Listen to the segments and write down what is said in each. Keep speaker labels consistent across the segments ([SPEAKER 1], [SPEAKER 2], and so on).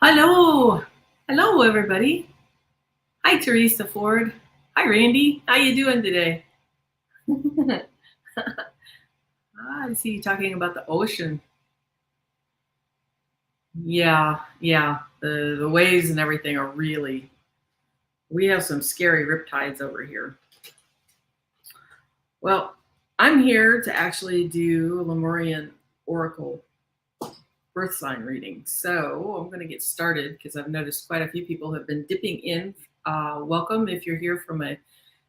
[SPEAKER 1] Hello. Hello, everybody. Hi, Teresa Ford. Hi, Randy. How you doing today? I see you talking about the ocean. Yeah. The waves and everything are really. We have some scary riptides over here. Well, I'm here to actually do a Lemurian Oracle birth sign reading. So I'm going to get started because I've noticed quite a few people have been dipping in. Welcome if you're here from a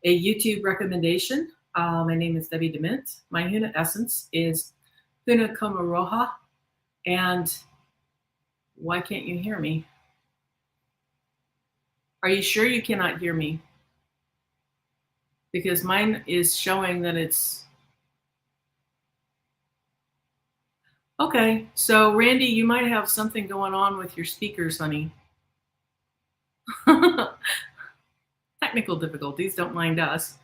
[SPEAKER 1] YouTube recommendation. My name is Debbie Dement. My Huna essence is Huna Komaroha. And why can't you hear me? Are you sure you cannot hear me? Because mine is showing that it's okay. So Randy, you might have something going on with your speakers, honey. Technical difficulties, don't mind us.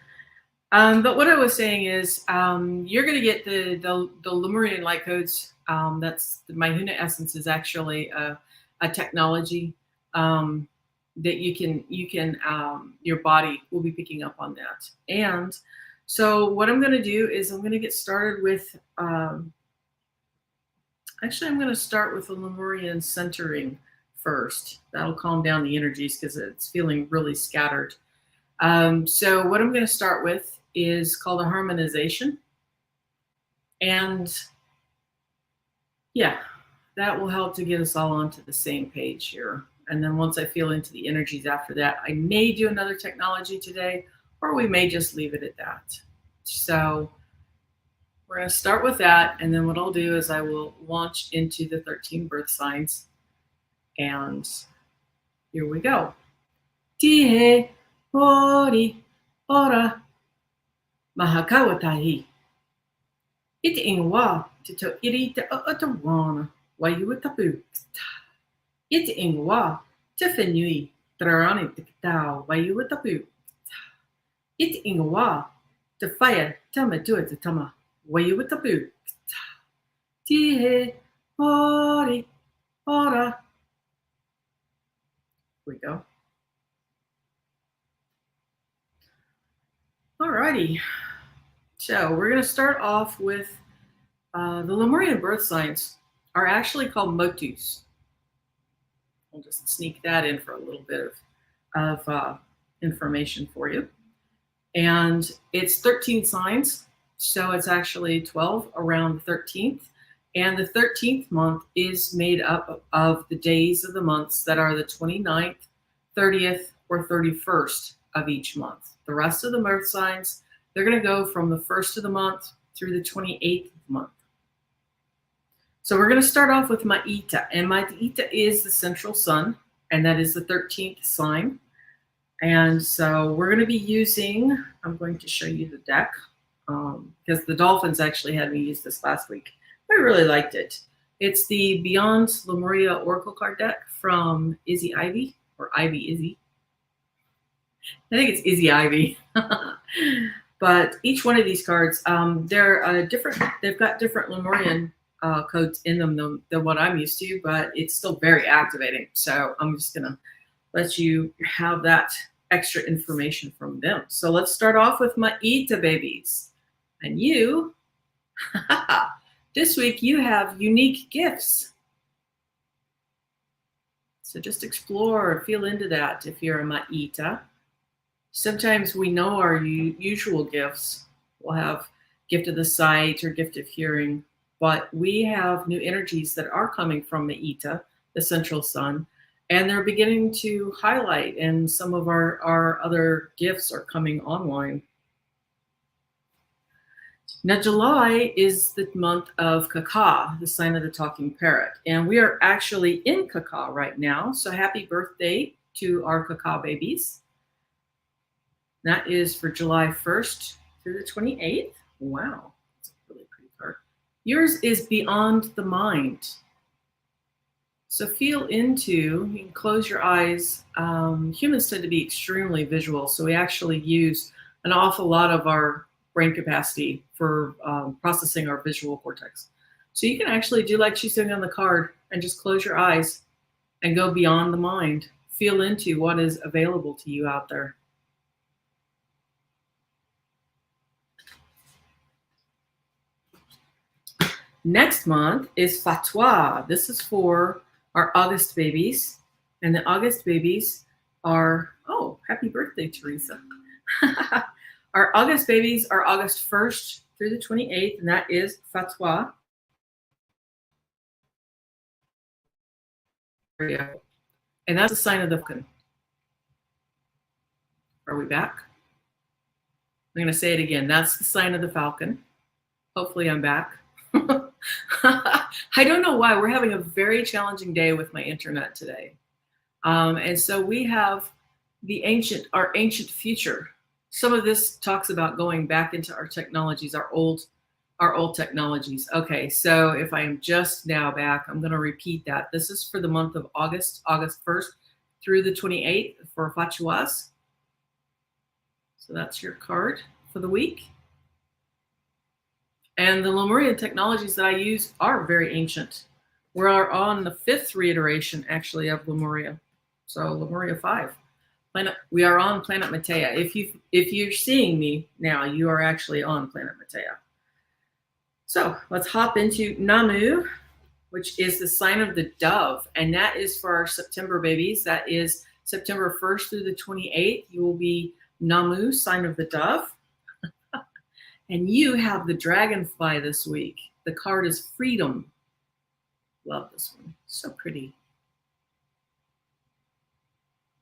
[SPEAKER 1] But what I was saying is, you're going to get the Lemurian light codes. That's my Huna essence is actually a technology that you can your body will be picking up on that. And so what I'm going to do is I'm going to get started with. Actually, I'm going to start with the Lemurian centering first. That'll calm down the energies because it's feeling really scattered. So what I'm going to start with is called a harmonization. And yeah, that will help to get us all onto the same page here. And then once I feel into the energies after that, I may do another technology today, or we may just leave it at that. So we're going to start with that. And then what I'll do is I will launch into the 13 birth signs. And here we go. Tihe, hori, ora, mahakawatahi. Iti ingwa, tito iri te otawana, wayuatapu. Iti ingwa, tefenui, trarani tikitao, wayuatapu. Iti ingwa, tefaya, tama tuata tama, wayuatapu. Tihe, hori, ora. Here we go. Alrighty. So we're going to start off with the Lemurian birth signs are actually called motus. I'll just sneak that in for a little bit of information for you. And it's 13 signs, so it's actually 12 around the 13th. And the 13th month is made up of the days of the months that are the 29th, 30th, or 31st of each month. The rest of the birth signs, they're going to go from the 1st of the month through the 28th of the month. So we're going to start off with Maita. And Maita is the central sun, and that is the 13th sign. And so we're going to be using, I'm going to show you the deck, because the dolphins actually had me use this last week. I really liked it. It's the Beyond Lemuria Oracle card deck from Izzy Ivy, or Ivy Izzy. I think it's Izzy Ivy. But each one of these cards, they're different. They've got different Lemurian codes in them than what I'm used to, but it's still very activating. So I'm just going to let you have that extra information from them. So let's start off with Maita babies. And you, this week you have unique gifts. So just explore, feel into that if you're a Maita. Sometimes we know our usual gifts. We'll have gift of the sight or gift of hearing, but we have new energies that are coming from Maita, the central sun, and they're beginning to highlight, and some of our other gifts are coming online. Now, July is the month of Kaka, the sign of the talking parrot, and we are actually in Kaka right now, so happy birthday to our Kaka babies. That is for July 1st through the 28th. Wow, that's a really pretty card. Yours is Beyond the Mind. So feel into, you can close your eyes. Humans tend to be extremely visual, so we actually use an awful lot of our brain capacity for processing our visual cortex. So you can actually do like she's doing on the card and just close your eyes and go beyond the mind. Feel into what is available to you out there. Next month is Fatwa. This is for our August babies. And the August babies are, oh, happy birthday, Teresa. Our August babies are August 1st through the 28th, and that is Fatwa. And that's a sign of the falcon. Are we back? I'm going to say it again. That's the sign of the falcon. Hopefully I'm back. I don't know why. We're having a very challenging day with my internet today. And so we have our ancient future. Some of this talks about going back into our technologies, our old technologies. Okay, so if I am just now back, I'm going to repeat that. This is for the month of August 1st through the 28th for Fatuas. So that's your card for the week. And the Lemurian technologies that I use are very ancient. We're on the 5th reiteration, actually, of Lemuria. So Lemuria 5. We are on planet Maita. If you're seeing me now, you are actually on planet Maita. So let's hop into Namu, which is the sign of the dove. And that is for our September babies. That is September 1st through the 28th. You will be Namu, sign of the dove. And you have the dragonfly this week. The card is freedom. Love this one. So pretty.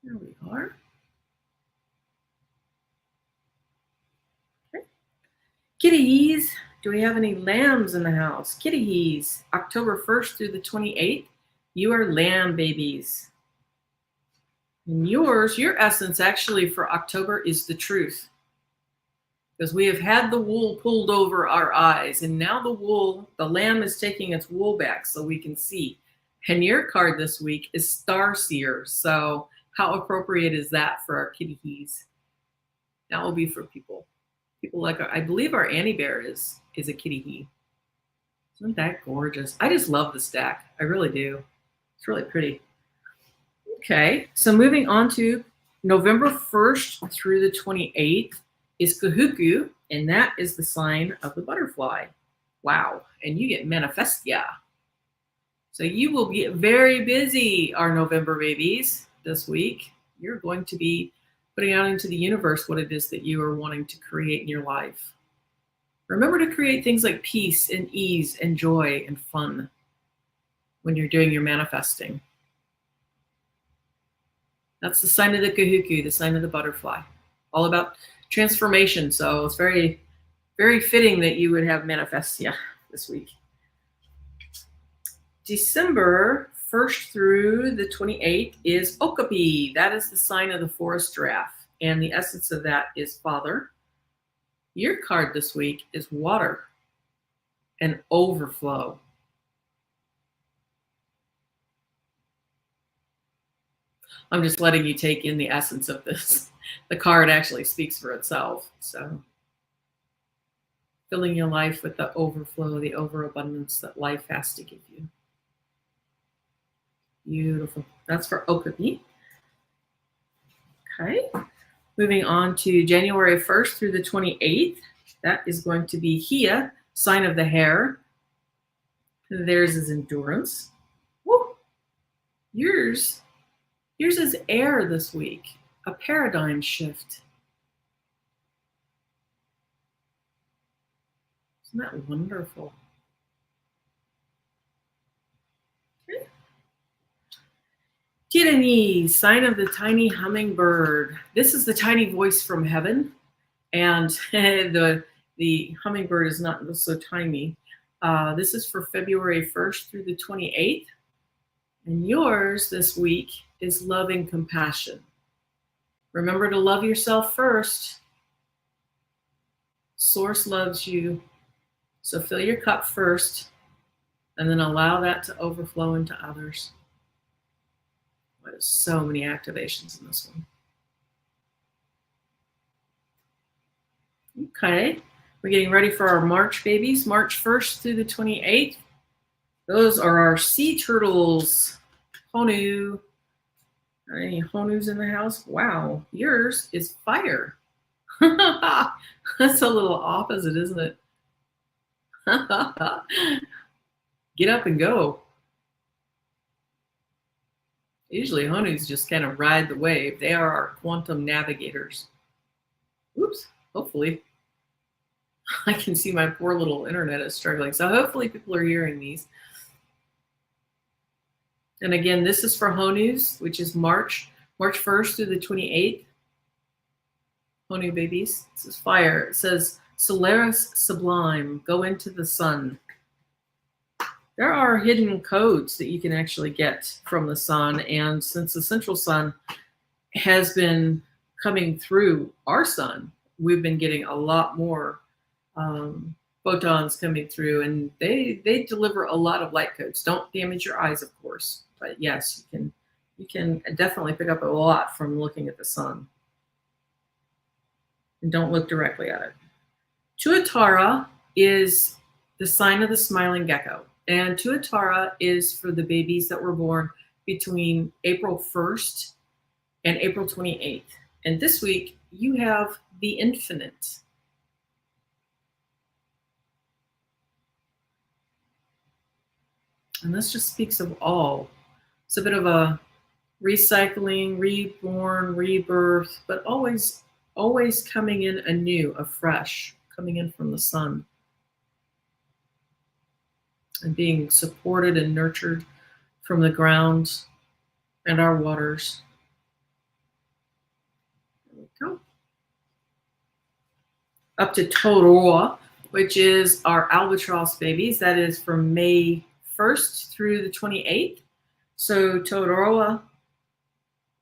[SPEAKER 1] There we are. Okay. Kitties. Do we have any lambs in the house? Kitties. October 1st through the 28th. You are lamb babies. And your essence actually for October is the truth. Because we have had the wool pulled over our eyes, and now the lamb is taking its wool back so we can see. And your card this week is Starseer. So how appropriate is that for our kitties? That will be for people like I believe our Annie Bear is a kitty. Isn't that gorgeous? I just love the stack. I really do. It's really pretty. Okay, so moving on to November 1st through the 28th. Is Kahuku, and that is the sign of the butterfly. Wow, and you get Manifestia. So you will get very busy, our November babies, this week. You're going to be putting out into the universe what it is that you are wanting to create in your life. Remember to create things like peace and ease and joy and fun when you're doing your manifesting. That's the sign of the Kahuku, the sign of the butterfly. All about transformation. So it's very, very fitting that you would have Manifestia this week. December 1st through the 28th is Okapi. That is the sign of the forest giraffe. And the essence of that is Father. Your card this week is Water and Overflow. I'm just letting you take in the essence of this. The card actually speaks for itself. So filling your life with the overflow, the overabundance that life has to give you. Beautiful. That's for Okapi. Okay. Moving on to January 1st through the 28th. That is going to be Hia, sign of the hare. Theirs is endurance. Woo. Yours is air this week. A paradigm shift. Isn't that wonderful? Okay. Tirani, sign of the tiny hummingbird. This is the tiny voice from heaven. And the hummingbird is not so tiny. This is for February 1st through the 28th. And yours this week is love and compassion. Remember to love yourself first. Source loves you. So fill your cup first and then allow that to overflow into others. There's so many activations in this one. Okay, we're getting ready for our March babies, March 1st through the 28th. Those are our sea turtles. Honu. Are any Honus in the house? Wow, yours is fire. That's a little opposite, isn't it? Get up and go. Usually Honus just kind of ride the wave. They are our quantum navigators. Oops, hopefully. I can see my poor little internet is struggling. So hopefully people are hearing these. And again, this is for Honus, which is March 1st through the 28th. Honu babies. This is fire. It says, Solaris Sublime, go into the sun. There are hidden codes that you can actually get from the sun. And since the central sun has been coming through our sun, we've been getting a lot more photons coming through, and they deliver a lot of light codes. Don't damage your eyes, of course, but yes, you can definitely pick up a lot from looking at the sun. And don't look directly at it. Tuatara is the sign of the smiling gecko, and Tuatara is for the babies that were born between April 1st and April 28th. And this week you have the infinite. And this just speaks of all. It's a bit of a recycling, reborn, rebirth, but always coming in anew, afresh, coming in from the sun. And being supported and nurtured from the ground and our waters. There we go. Up to Tooa, which is our albatross babies. That is from May 1st through the 28th. So Tooa,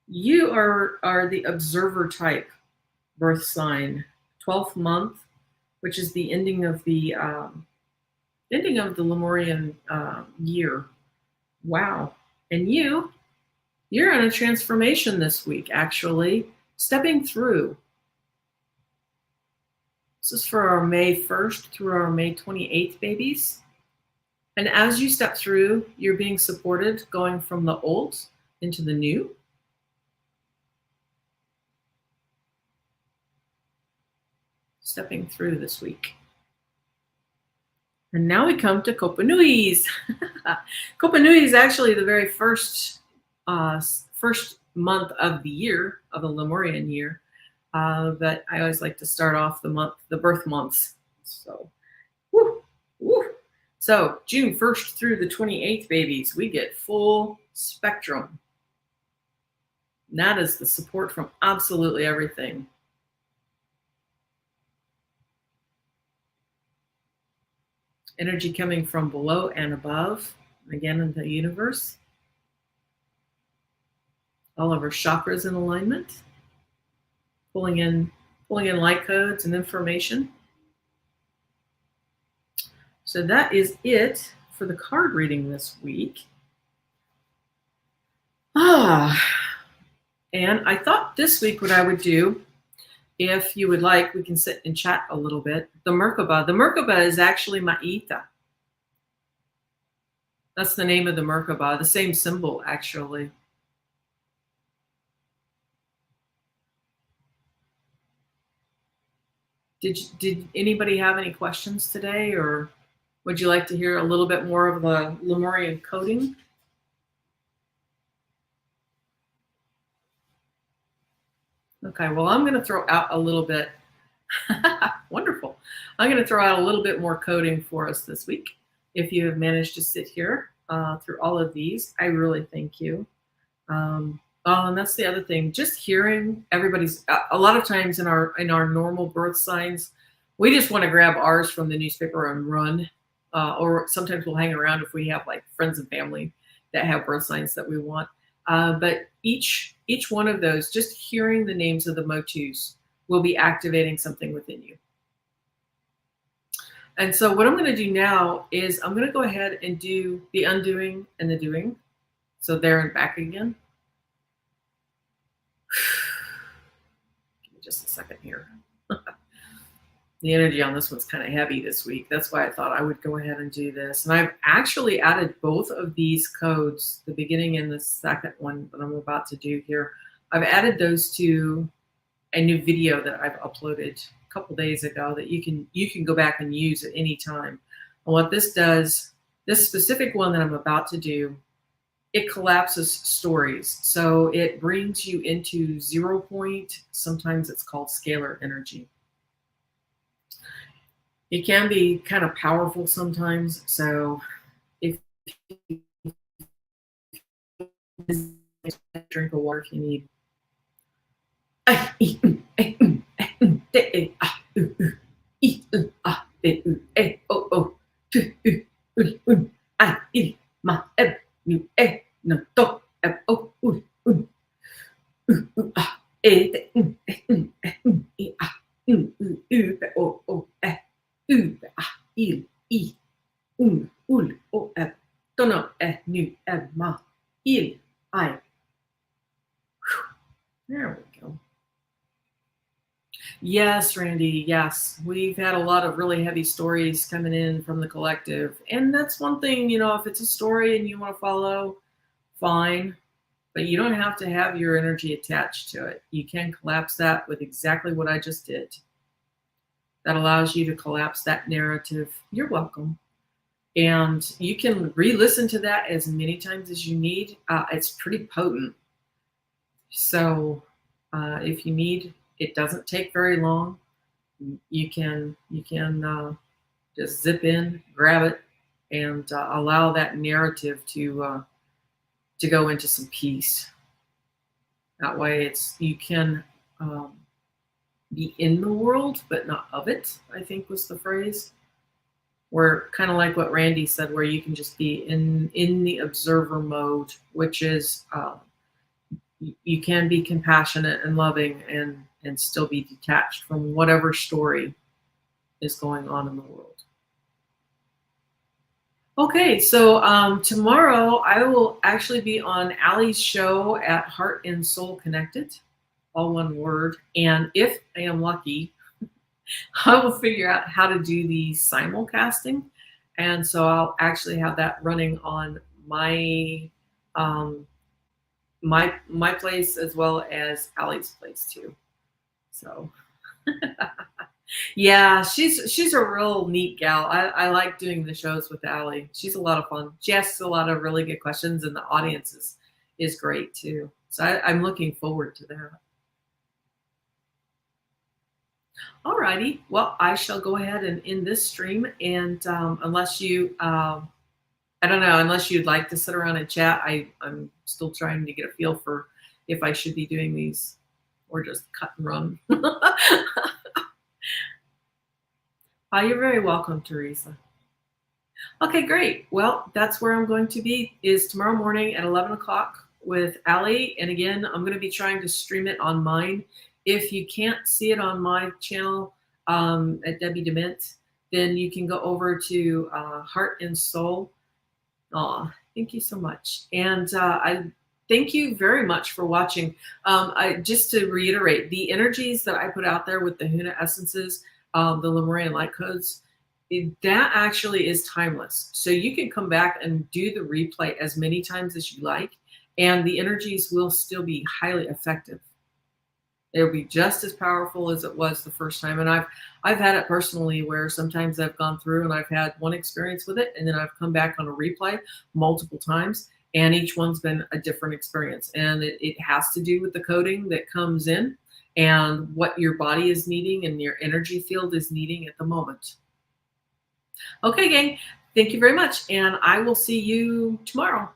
[SPEAKER 1] you are the observer type birth sign, 12th month, which is the ending of the Lemurian year. Wow. And you're in a transformation this week, actually, stepping through. This is for our May 1st through our May 28th babies. And as you step through, you're being supported going from the old into the new. Stepping through this week. And now we come to Kopanuis. Kopanui is actually the very first month of the year, of the Lemurian year. But I always like to start off the birth months. So, woo. So June 1st through the 28th, babies, we get full spectrum. And that is the support from absolutely everything. Energy coming from below and above, again in the universe. All of our chakras in alignment. Pulling in light codes and information. So that is it for the card reading this week. And I thought this week what I would do, if you would like, we can sit and chat a little bit. The Merkaba. The Merkaba is actually Maita. That's the name of the Merkaba, the same symbol, actually. Did anybody have any questions today, or would you like to hear a little bit more of the Lemurian coding? Okay, well, I'm going to throw out a little bit. Wonderful. I'm going to throw out a little bit more coding for us this week. If you have managed to sit here through all of these, I really thank you. And that's the other thing. Just hearing everybody's. A lot of times in our normal birth signs, we just want to grab ours from the newspaper and run. Or sometimes we'll hang around if we have like friends and family that have birth signs that we want. But each one of those, just hearing the names of the motus will be activating something within you. And so what I'm going to do now is I'm going to go ahead and do the undoing and the doing. So there and back again. Give me just a second here. The energy on this one's kind of heavy this week. That's why I thought I would go ahead and do this. And I've actually added both of these codes, the beginning and the second one that I'm about to do here. I've added those to a new video that I've uploaded a couple days ago that you can go back and use at any time. And what this does, this specific one that I'm about to do, it collapses stories. So it brings you into 0 point. Sometimes it's called scalar energy. It can be kind of powerful sometimes. So if you drink of water if you need. There we go. Yes, Randy. Yes, we've had a lot of really heavy stories coming in from the collective. And that's one thing, if it's a story and you want to follow, fine. But you don't have to have your energy attached to it. You can collapse that with exactly what I just did. That allows you to collapse that narrative. You're welcome. And you can re-listen to that as many times as you need. It's pretty potent. So if you need, it doesn't take very long. You can just zip in, grab it, and allow that narrative to go into some peace. That way, you can be in the world, but not of it, I think was the phrase. Where kind of like what Randy said, where you can just be in the observer mode, which is you can be compassionate and loving and still be detached from whatever story is going on in the world. Okay, so tomorrow I will actually be on Allie's show at Heart and Soul Connected, all one word. And if I am lucky, I will figure out how to do the simulcasting. And so I'll actually have that running on my my place as well as Allie's place too. So yeah, she's a real neat gal. I like doing the shows with Allie. She's a lot of fun. She asks a lot of really good questions, and the audience is great too. So I'm looking forward to that. Alrighty, well, I shall go ahead and end this stream. And unless you, I don't know, unless you'd like to sit around and chat, I'm still trying to get a feel for if I should be doing these or just cut and run. You're very welcome, Teresa. Okay, great. Well, that's where I'm going to be, is tomorrow morning at 11 o'clock with Allie. And again, I'm going to be trying to stream it on mine. If you can't see it on my channel at Debbie Dement, then you can go over to Heart and Soul. Thank you so much. And I thank you very much for watching. Just to reiterate, the energies that I put out there with the Huna essences, the Lemurian light codes, that actually is timeless. So you can come back and do the replay as many times as you like, and the energies will still be highly effective. It'll be just as powerful as it was the first time. And I've had it personally where sometimes I've gone through and I've had one experience with it, and then I've come back on a replay multiple times, and each one's been a different experience. And it has to do with the coding that comes in and what your body is needing and your energy field is needing at the moment. Okay, gang, thank you very much. And I will see you tomorrow.